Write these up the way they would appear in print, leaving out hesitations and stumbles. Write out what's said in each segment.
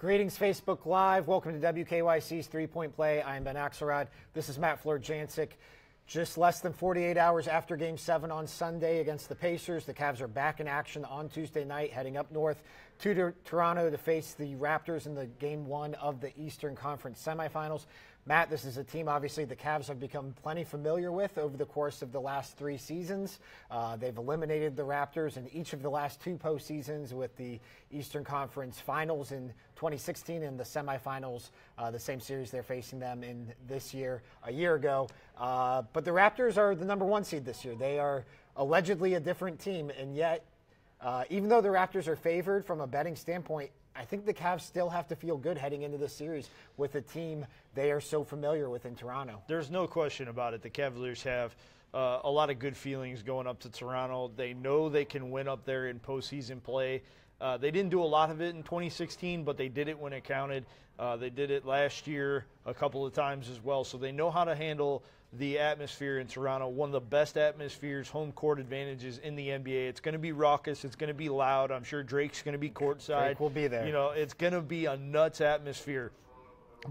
Greetings, Facebook Live. Welcome to WKYC's Three-Point Play. I'm Ben Axelrod. This is Matt Florjancic. Just less than 48 hours after Game 7 on Sunday against the Pacers, the Cavs are back in action on Tuesday night, heading up north to Toronto to face the Raptors in the Game 1 of the Eastern Conference semifinals. Matt, this is a team, obviously, the Cavs have become plenty familiar with over the course of the last 3 seasons. They've eliminated the Raptors in each of the last 2 postseasons, with the Eastern Conference Finals in 2016 and the semifinals, the same series they're facing them in this year, a year ago. But the Raptors are the #1 seed this year. They are allegedly a different team, and yet, even though the Raptors are favored from a betting standpoint, I think the Cavs still have to feel good heading into this series with a team they are so familiar with in Toronto. There's no question about it. The Cavaliers have a lot of good feelings going up to Toronto. They know they can win up there in postseason play. They didn't do a lot of it in 2016, but they did it when it counted. They did it last year a couple of times as well. So they know how to handle the atmosphere in Toronto, one of the best atmospheres, home court advantages in the NBA. It's going to be raucous. It's going to be loud. I'm sure Drake's going to be courtside. Drake will be there. You know, it's going to be a nuts atmosphere.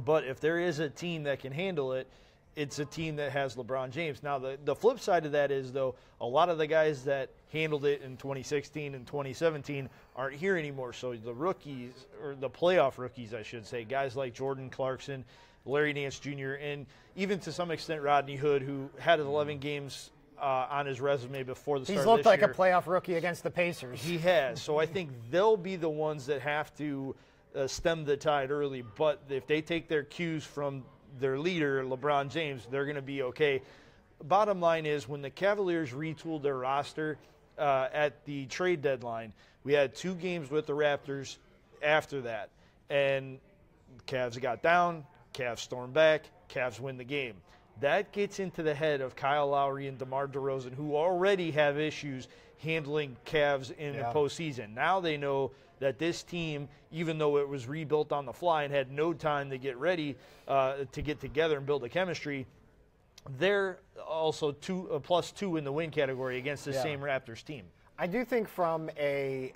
But if there is a team that can handle it, it's a team that has LeBron James. Now, the flip side of that is, though, a lot of the guys that handled it in 2016 and 2017 aren't here anymore. So the rookies, or the playoff rookies, I should say, guys like Jordan Clarkson, Larry Nance Jr., and even to some extent Rodney Hood, who had 11 games on his resume before the start of this year. He's looked like a playoff rookie against the Pacers. He has. So I think they'll be the ones that have to stem the tide early. But if they take their cues from their leader, LeBron James, they're going to be okay. Bottom line is, when the Cavaliers retooled their roster at the trade deadline, we had 2 games with the Raptors after that. And Cavs got down, Cavs storm back, Cavs win the game. That gets into the head of Kyle Lowry and DeMar DeRozan, who already have issues handling Cavs in the postseason. Now they know that this team, even though it was rebuilt on the fly and had no time to get ready to get together and build a chemistry, they're also +2 in the win category against the same Raptors team. I do think from a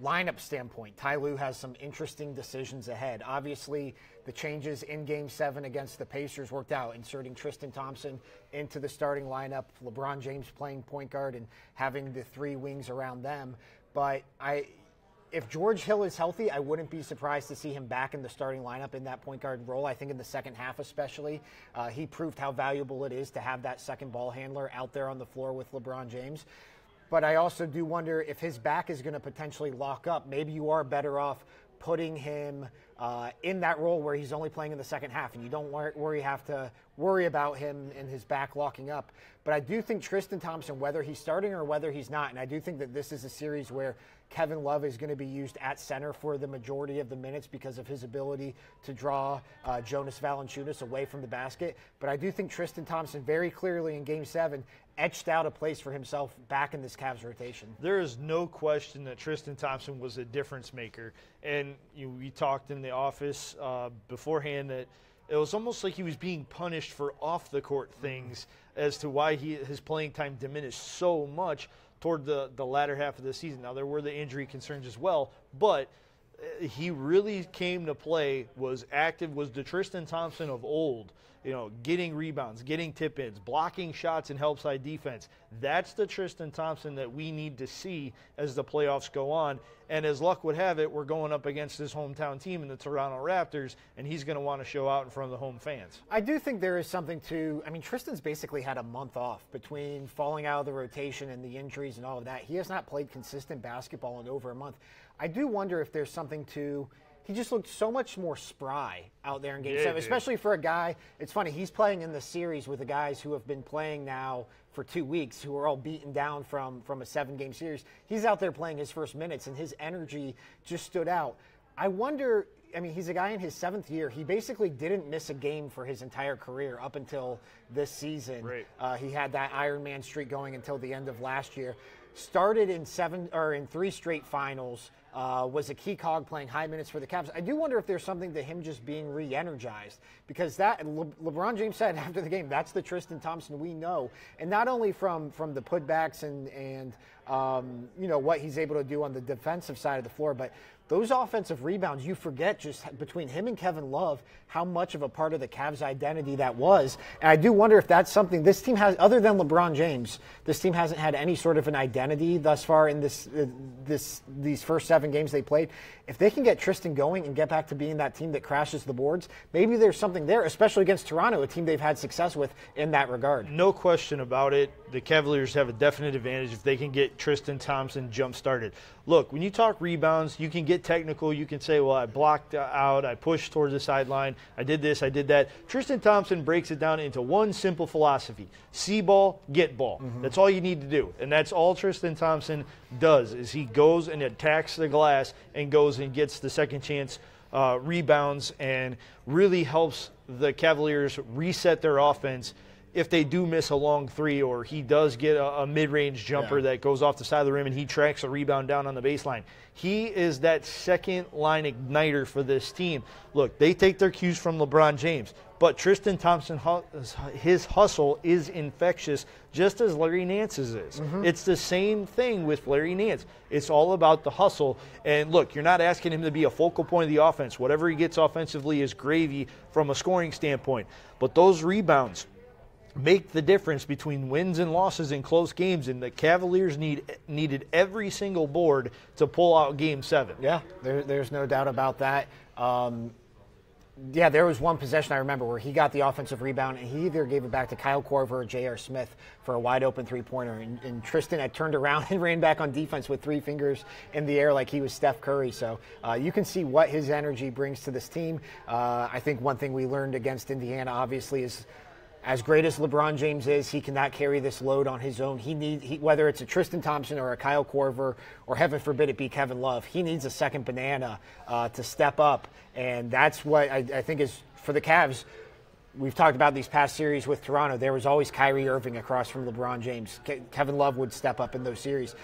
lineup standpoint, Ty Lue has some interesting decisions ahead. Obviously, the changes in Game 7 against the Pacers worked out, inserting Tristan Thompson into the starting lineup, LeBron James playing point guard and having the 3 wings around them. But if George Hill is healthy, I wouldn't be surprised to see him back in the starting lineup in that point guard role. I think in the second half especially, he proved how valuable it is to have that second ball handler out there on the floor with LeBron James. But I also do wonder if his back is going to potentially lock up. Maybe you are better off putting him in that role where he's only playing in the second half, and you don't have to worry about him and his back locking up. But I do think Tristan Thompson, whether he's starting or whether he's not, and I do think that this is a series where Kevin Love is going to be used at center for the majority of the minutes because of his ability to draw Jonas Valanciunas away from the basket. But I do think Tristan Thompson very clearly in Game 7 etched out a place for himself back in this Cavs rotation. There is no question that Tristan Thompson was a difference maker. And we talked in the office beforehand that it was almost like he was being punished for off-the-court things as to why his playing time diminished so much toward the latter half of the season. Now, there were the injury concerns as well, but he really came to play, was active, was the Tristan Thompson of old, getting rebounds, getting tip-ins, blocking shots and help side defense. That's the Tristan Thompson that we need to see as the playoffs go on. And as luck would have it, we're going up against his hometown team in the Toronto Raptors, and he's going to want to show out in front of the home fans. I do think there is something Tristan's basically had a month off between falling out of the rotation and the injuries and all of that. He has not played consistent basketball in over a month. I do wonder if there's something to – he just looked so much more spry out there in Game 7, especially for a guy. It's funny, he's playing in the series with the guys who have been playing now for 2 weeks, who are all beaten down from a 7-game series. He's out there playing his first minutes, and his energy just stood out. I wonder, he's a guy in his 7th year. He basically didn't miss a game for his entire career up until this season. Right. He had that Iron Man streak going until the end of last year. Started in 3 straight finals. Was a key cog playing high minutes for the Cavs. I do wonder if there's something to him just being re-energized, because that LeBron James said after the game, that's the Tristan Thompson we know, and not only from the putbacks and what he's able to do on the defensive side of the floor, but those offensive rebounds, you forget just between him and Kevin Love how much of a part of the Cavs' identity that was. And I do wonder if that's something this team has, other than LeBron James, this team hasn't had any sort of an identity thus far in these first 7 games they played. If they can get Tristan going and get back to being that team that crashes the boards, maybe there's something there, especially against Toronto, a team they've had success with in that regard. No question about it. The Cavaliers have a definite advantage if they can get Tristan Thompson jump-started. Look, when you talk rebounds, you can get technical. You can say, well, I blocked out, I pushed towards the sideline, I did this, I did that. Tristan Thompson breaks it down into one simple philosophy. See ball, get ball. That's all you need to do. And that's all Tristan Thompson does, is he goes and attacks the glass and goes and gets the second chance rebounds and really helps the Cavaliers reset their offense if they do miss a long three or he does get a mid-range jumper that goes off the side of the rim and he tracks a rebound down on the baseline. He is that second-line igniter for this team. Look, they take their cues from LeBron James, but Tristan Thompson, his hustle is infectious, just as Larry Nance's is. It's the same thing with Larry Nance. It's all about the hustle. And look, you're not asking him to be a focal point of the offense. Whatever he gets offensively is gravy from a scoring standpoint. But those rebounds make the difference between wins and losses in close games, and the Cavaliers needed every single board to pull out Game 7. Yeah, there's no doubt about that. Yeah, there was one possession I remember where he got the offensive rebound, and he either gave it back to Kyle Korver or J.R. Smith for a wide-open three-pointer. And Tristan had turned around and ran back on defense with 3 fingers in the air like he was Steph Curry. So you can see what his energy brings to this team. I think one thing we learned against Indiana, obviously, is as great as LeBron James is, he cannot carry this load on his own. Whether it's a Tristan Thompson or a Kyle Korver, or heaven forbid it be Kevin Love, he needs a second banana to step up. And that's what I think is for the Cavs. We've talked about these past series with Toronto. There was always Kyrie Irving across from LeBron James. Kevin Love would step up in those series.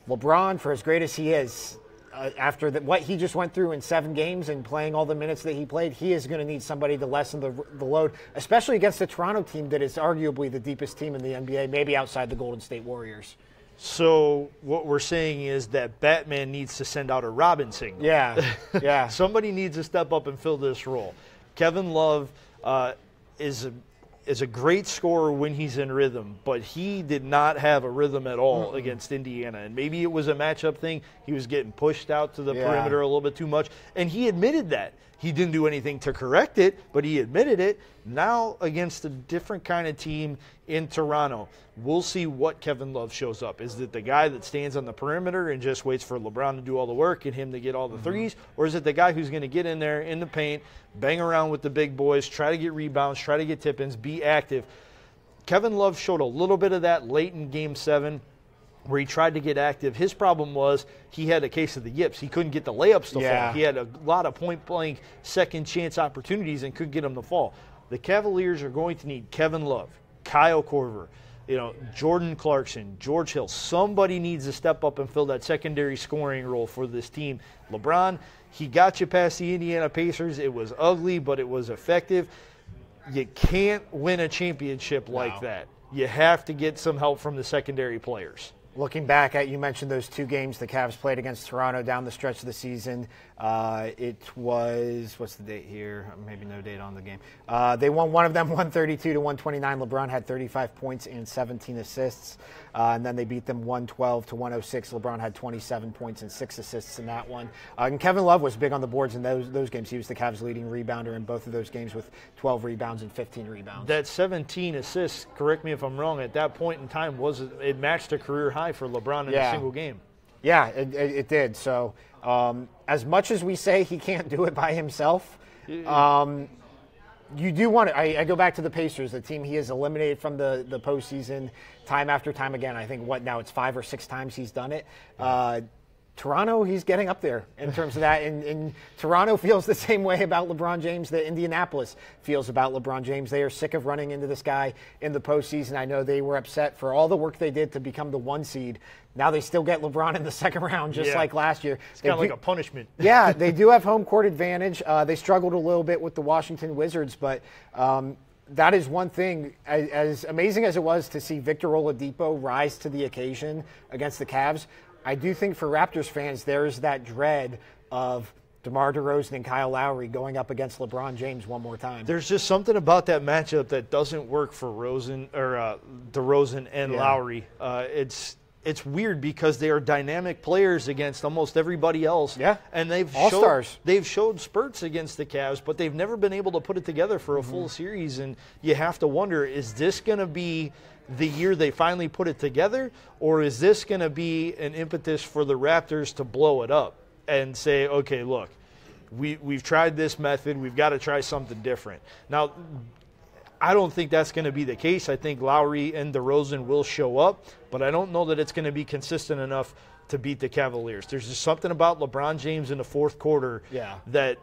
LeBron, for as great as he is, after what he just went through in 7 games and playing all the minutes that he played, he is going to need somebody to lessen the load, especially against the Toronto team that is arguably the deepest team in the NBA, maybe outside the Golden State Warriors. So what we're saying is that Batman needs to send out a Robin signal. Yeah. Somebody needs to step up and fill this role. Kevin Love is a great scorer when he's in rhythm, but he did not have a rhythm at all against Indiana. And maybe it was a matchup thing. He was getting pushed out to the perimeter a little bit too much, and he admitted that. He didn't do anything to correct it, but he admitted it. Now against a different kind of team in Toronto, we'll see what Kevin Love shows up. Is it the guy that stands on the perimeter and just waits for LeBron to do all the work and him to get all the threes? Or is it the guy who's going to get in there in the paint, bang around with the big boys, try to get rebounds, try to get tip-ins, be active? Kevin Love showed a little bit of that late in Game 7 where he tried to get active. His problem was he had a case of the yips. He couldn't get the layups to fall. He had a lot of point-blank second-chance opportunities and couldn't get them to fall. The Cavaliers are going to need Kevin Love, Kyle Korver, Jordan Clarkson, George Hill. Somebody needs to step up and fill that secondary scoring role for this team. LeBron, he got you past the Indiana Pacers. It was ugly, but it was effective. You can't win a championship like that. You have to get some help from the secondary players. Looking back at, you mentioned those 2 games the Cavs played against Toronto down the stretch of the season. It was, what's the date here? Maybe no date on the game. They won one of them 132-129. LeBron had 35 points and 17 assists. And then they beat them 112-106. LeBron had 27 points and 6 assists in that one. And Kevin Love was big on the boards in those games. He was the Cavs' leading rebounder in both of those games with 12 rebounds and 15 rebounds. That 17 assists, correct me if I'm wrong, at that point in time, it matched a career high for LeBron in a single game. Yeah, it did. So as much as we say he can't do it by himself, you do want to. I go back to the Pacers, the team he has eliminated from the postseason time after time again. I think it's 5 or 6 times he's done it. Toronto, he's getting up there in terms of that. And Toronto feels the same way about LeBron James that Indianapolis feels about LeBron James. They are sick of running into this guy in the postseason. I know they were upset for all the work they did to become the 1 seed. Now they still get LeBron in the second round, just like last year. It's kind of like a punishment. Yeah, they do have home court advantage. They struggled a little bit with the Washington Wizards, but that is one thing. As amazing as it was to see Victor Oladipo rise to the occasion against the Cavs, I do think for Raptors fans, there is that dread of DeMar DeRozan and Kyle Lowry going up against LeBron James one more time. There's just something about that matchup that doesn't work for DeRozan and Lowry. It's weird because they are dynamic players against almost everybody else. Yeah, and they've showed spurts against the Cavs, but they've never been able to put it together for a full series. And you have to wonder, is this going to be the year they finally put it together, or is this going to be an impetus for the Raptors to blow it up and say, okay, look, we've tried this method, we've got to try something different. Now, I don't think that's going to be the case. I think Lowry and DeRozan will show up, but I don't know that it's going to be consistent enough to beat the Cavaliers. There's just something about LeBron James in the fourth quarter that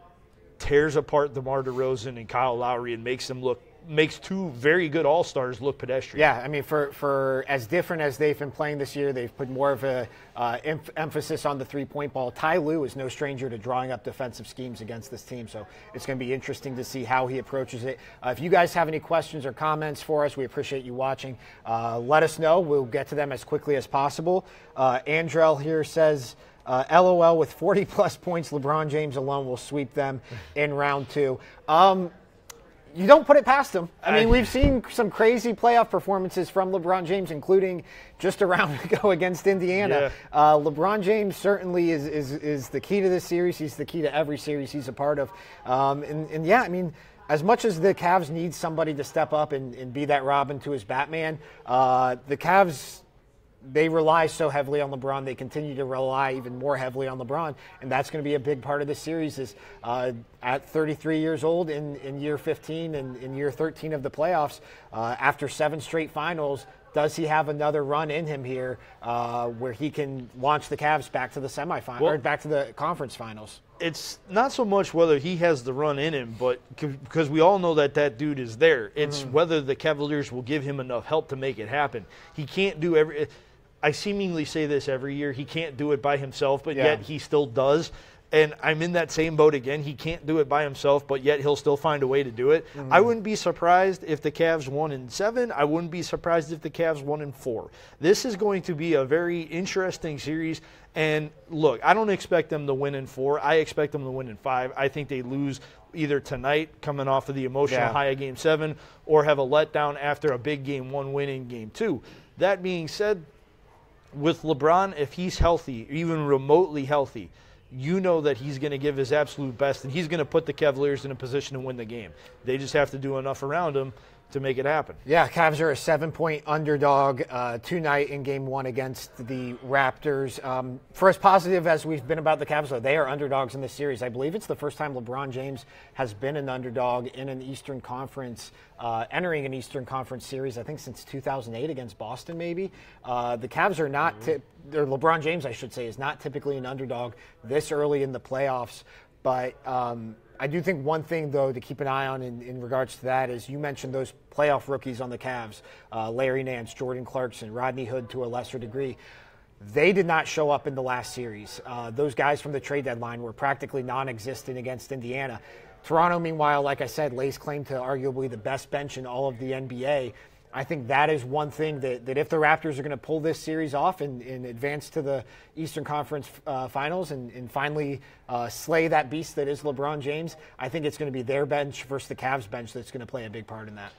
tears apart DeMar DeRozan and Kyle Lowry and makes two very good all-stars look pedestrian. Yeah, I mean, for as different as they've been playing this year, they've put more of a emphasis on the three-point ball. Ty Lue is no stranger to drawing up defensive schemes against this team, so it's going to be interesting to see how he approaches it. If you guys have any questions or comments for us, we appreciate you watching. Let us know. We'll get to them as quickly as possible. Andrell here says, LOL, with 40-plus points, LeBron James alone will sweep them in round 2. You don't put it past him. I mean, we've seen some crazy playoff performances from LeBron James, including just a round ago against Indiana. Yeah. LeBron James certainly is the key to this series. He's the key to every series he's a part of. And yeah, I mean, as much as the Cavs need somebody to step up and be that Robin to his Batman, the Cavs, they rely so heavily on LeBron. They continue to rely even more heavily on LeBron, and that's going to be a big part of this series. Is at 33 years old in year 15 and in year 13 of the playoffs, after 7 straight finals, does he have another run in him here where he can launch the Cavs back to the semifinals or back to the conference finals? It's not so much whether he has the run in him, but because we all know that dude is there. It's whether the Cavaliers will give him enough help to make it happen. He can't do I seemingly say this every year. He can't do it by himself, but yet he still does. And I'm in that same boat again. He can't do it by himself, but yet he'll still find a way to do it. I wouldn't be surprised if the Cavs won in 7. I wouldn't be surprised if the Cavs won in 4. This is going to be a very interesting series. And look, I don't expect them to win in 4. I expect them to win in 5. I think they lose either tonight, coming off of the emotional high of Game 7, or have a letdown after a big Game 1 win in Game 2. That being said, with LeBron, if he's healthy, even remotely healthy, you know that he's going to give his absolute best, and he's going to put the Cavaliers in a position to win the game. They just have to do enough around him to make it happen. Yeah, Cavs are a 7-point underdog tonight in Game 1 against the Raptors. For as positive as we've been about the Cavs, though, they are underdogs in this series. I believe it's the first time LeBron James has been an underdog in an Eastern Conference, entering an Eastern Conference series, I think since 2008 against Boston, maybe. The Cavs are not, or LeBron James, I should say, is not typically an underdog this early in the playoffs. But I do think one thing, though, to keep an eye on in regards to that is you mentioned those playoff rookies on the Cavs, Larry Nance, Jordan Clarkson, Rodney Hood to a lesser degree. They did not show up in the last series. Those guys from the trade deadline were practically non-existent against Indiana. Toronto, meanwhile, like I said, lays claim to arguably the best bench in all of the NBA. I think that is one thing that if the Raptors are going to pull this series off and advance to the Eastern Conference Finals and finally slay that beast that is LeBron James, I think it's going to be their bench versus the Cavs bench that's going to play a big part in that.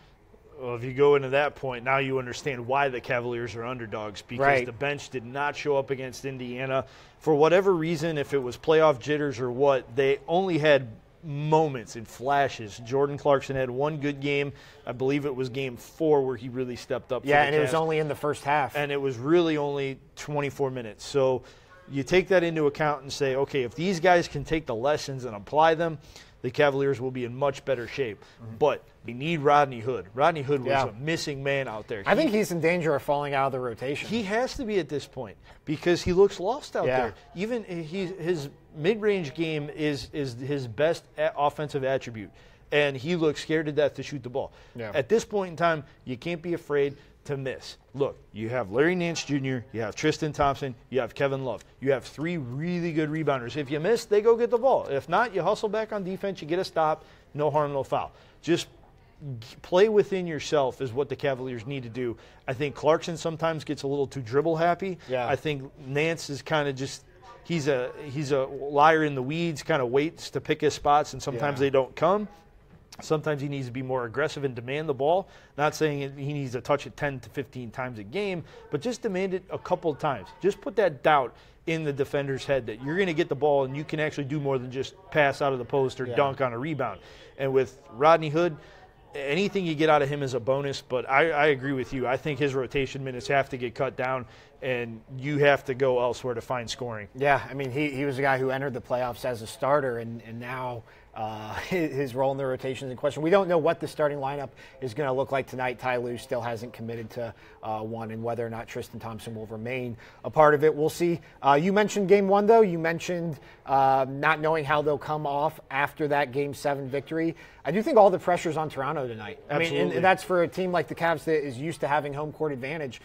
Well, if you go into that point, now you understand why the Cavaliers are underdogs, because the bench did not show up against Indiana. For whatever reason, if it was playoff jitters or what, they only had moments and flashes. Jordan Clarkson had one good game. I believe it was Game 4 where he really stepped up. Yeah, and it was only in the first half. And it was really only 24 minutes. So you take that into account and say, okay, if these guys can take the lessons and apply them, the Cavaliers will be in much better shape. But they need Rodney Hood. Rodney Hood was a missing man out there. I think he's in danger of falling out of the rotation. He has to be at this point because he looks lost out there. Even his mid-range game is his best offensive attribute, and he looks scared to death to shoot the ball. At this point in time, you can't be afraid to miss. Look, you have Larry Nance Jr., you have Tristan Thompson, you have Kevin Love. You have 3 really good rebounders. If you miss, they go get the ball. If not, you hustle back on defense, you get a stop, no harm, no foul. Just play within yourself is what the Cavaliers need to do. I think Clarkson sometimes gets a little too dribble happy. I think Nance is kind of just he's a liar in the weeds, kind of waits to pick his spots, and sometimes they don't come. Sometimes he needs to be more aggressive and demand the ball. Not saying he needs to touch it 10 to 15 times a game, but just demand it a couple of times. Just put that doubt in the defender's head that you're going to get the ball and you can actually do more than just pass out of the post or dunk on a rebound. And with Rodney Hood, anything you get out of him is a bonus, but I agree with you. I think his rotation minutes have to get cut down, and you have to go elsewhere to find scoring. Yeah, I mean, he was a guy who entered the playoffs as a starter, and now his role in the rotation is in question. We don't know what the starting lineup is going to look like tonight. Ty Lue still hasn't committed to one, and whether or not Tristan Thompson will remain a part of it, we'll see. You mentioned Game 1, though. You mentioned not knowing how they'll come off after that Game 7 victory. I do think all the pressure's on Toronto tonight. Absolutely. I mean, and that's for a team like the Cavs that is used to having home court advantage.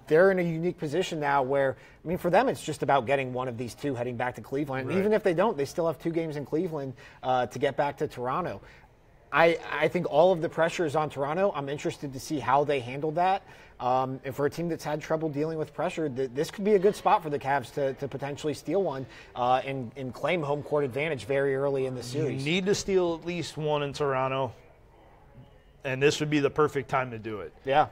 They're in a unique position now where, I mean, for them, it's just about getting one of these two heading back to Cleveland. Right. Even if they don't, they still have 2 games in Cleveland to get back to Toronto. I think all of the pressure is on Toronto. I'm interested to see how they handle that. And for a team that's had trouble dealing with pressure, this could be a good spot for the Cavs to potentially steal one and claim home court advantage very early in the series. You need to steal at least one in Toronto, and this would be the perfect time to do it. Yeah.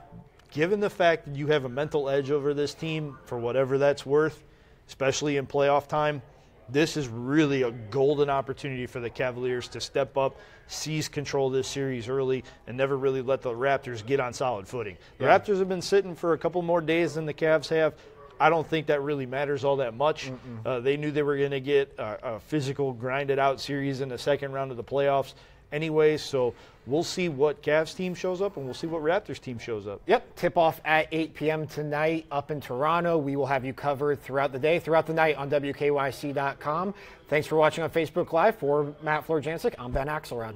Given the fact that you have a mental edge over this team, for whatever that's worth, especially in playoff time, this is really a golden opportunity for the Cavaliers to step up, seize control of this series early, and never really let the Raptors get on solid footing. The Raptors have been sitting for a couple more days than the Cavs have. I don't think that really matters all that much. They knew they were going to get a physical, grinded-out series in the second round of the playoffs anyway, so we'll see what Cavs team shows up, and we'll see what Raptors team shows up. Yep, tip-off at 8 p.m. tonight up in Toronto. We will have you covered throughout the day, throughout the night on WKYC.com. Thanks for watching on Facebook Live. For Matt Florjancic, I'm Ben Axelrod.